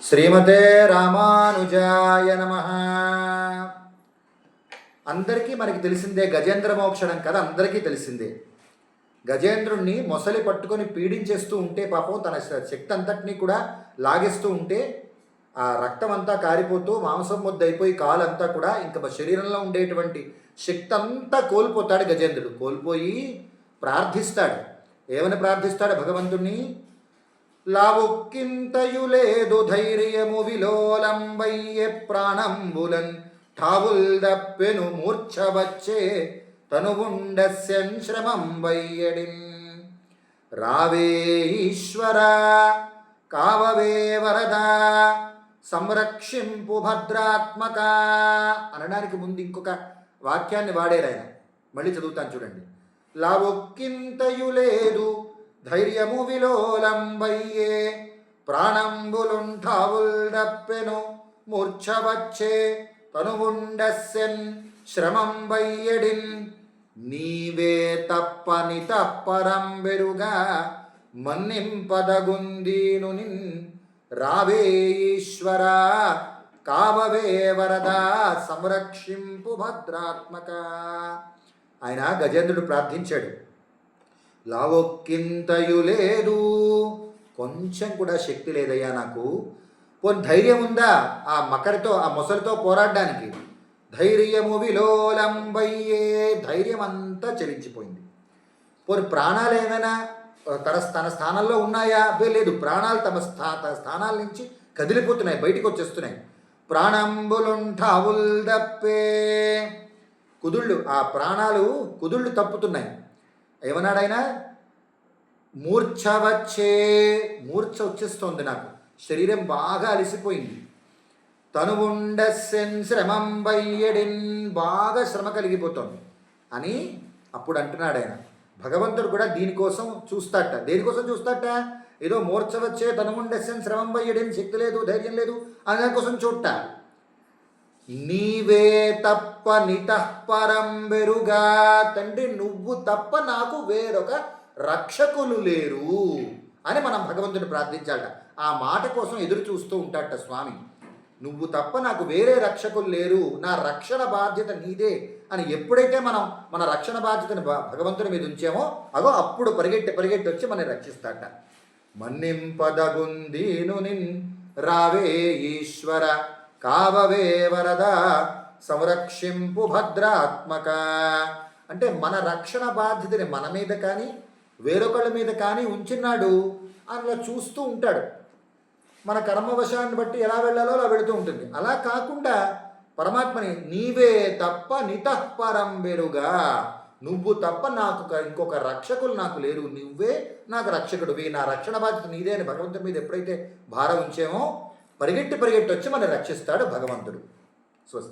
శ్రీమతే రామానుజాయ నమః. అందరికీ మనకి తెలిసిందే గజేంద్ర మోక్షణం కథ అందరికీ తెలిసిందే. గజేంద్రుణ్ణి మొసలి పట్టుకొని పీడించేస్తూ ఉంటే పాపం తన శక్తి అంతటినీ కూడా లాగేస్తూ ఉంటే ఆ రక్తం అంతా కారిపోతూ మాంసం ముద్ద అయిపోయి కాలంతా కూడా ఇంకా శరీరంలో ఉండేటువంటి శక్తి అంతా కోల్పోతాడు గజేంద్రుడు. కోల్పోయి ప్రార్థిస్తాడు. ఏమని ప్రార్థిస్తాడు భగవంతుణ్ణి? లావుక్కింతయులేదు ధైర్యము విలోలంబయ్యే ప్రాణంబులన్ ఠావుల్దప్పెను మూర్ఛవచ్చే తనువుండస్యన్ శ్రమంబయ్యడిన్. రావే ఈశ్వరా కావవే వరదా సంరక్షింపు భద్రాత్మక అనడానికి ముందు ఇంకొక వాక్యాన్ని వాడారు ఆయన. మళ్ళీ చదువుతాను చూడండి. లావుక్కింతయులేదు ధైర్యము విలోలంబయ్యే ప్రాణంబులుంఠావుల్డప్పెను మూర్ఛవచ్చే తనువుండస్యన్ శ్రమంబయ్యడిన్. నీవే తప్పని తప్పరంబెరుగా మన్నింపదగుందీను నిన్. రావే ఈశ్వరా కావవే వరదా సంరక్షింపు భద్రాత్మక. ఆయన గజేంద్రుడు ప్రార్థించాడు. లావొక్కింతయు లేదు, కొంచెం కూడా శక్తి లేదయ్యా నాకు. పోనీ ధైర్యం ఉందా ఆ మకరితో ఆ మొసలితో పోరాడడానికి? ధైర్యము విలోలంబయ్యే, ధైర్యం అంతా చెలించిపోయింది. పోనీ ప్రాణాలు ఏమైనా తన స్థానంలో ఉన్నాయా? లేదు, ప్రాణాలు తమ స్థానాల నుంచి కదిలిపోతున్నాయి, బయటికి వచ్చేస్తున్నాయి. ప్రాణంబులుంఠావుల్దప్పే, కుదుళ్ళు ఆ ప్రాణాలు కుదుళ్ళు తప్పుతున్నాయి. ఏమన్నాడైనా? మూర్ఛ వచ్చే, మూర్ఛ వచ్చేస్తోంది నాకు, శరీరం బాగా అలసిపోయింది. తనువుండస్యన్ శ్రమంబయ్యడిన్, బాగా శ్రమ కలిగిపోతుంది అని అప్పుడు అంటున్నాడు ఆయన. భగవంతుడు కూడా దీనికోసం చూస్తాట. దేనికోసం చూస్తాట? ఏదో మూర్ఛ వచ్చే తనువుండస్యన్ శ్రమంబయ్యడిన్, శక్తి లేదు ధైర్యం లేదు అని దానికోసం చూడట. నీవే తప్ప నితఃపరం బెరుగా, తండ్రి నువ్వు తప్ప నాకు వేరొక రక్షకులు లేరు అని మనం భగవంతుని ప్రార్థించాలట. ఆ మాట కోసం ఎదురు చూస్తూ ఉంటాడట స్వామి. నువ్వు తప్ప నాకు వేరే రక్షకులు లేరు, నా రక్షణ బాధ్యత నీదే అని ఎప్పుడైతే మనం మన రక్షణ బాధ్యతను భగవంతుని మీద ఉంచామో అగో అప్పుడు పరిగెట్టి వచ్చి మనని రక్షిస్తాడట. మన్నింపదగుందీను నిన్. రావే ఈశ్వర కావవే వరదా సంరక్షింపు భద్రాత్మక. అంటే మన రక్షణ బాధ్యతని మన మీద కానీ వేరొకళ్ళ మీద కానీ ఉంచినాడు. అలా చూస్తూ ఉంటాడు. మన కర్మవశాన్ని బట్టి ఎలా వెళ్ళాలో అలా వెళుతూ ఉంటుంది. అలా కాకుండా పరమాత్మని నీవే తప్ప నితఃపరం బెరుగా, నువ్వు తప్ప నాకు ఇంకొక రక్షకులు నాకు లేరు, నువ్వే నాకు రక్షకుడివి, నా రక్షణ బాధ్యత నీదే అని భగవంతుడి మీద ఎప్పుడైతే భారం ఉంచామో పరిగెట్టి వచ్చి మనం రక్షిస్తాడు భగవంతుడు. స్వస్తి.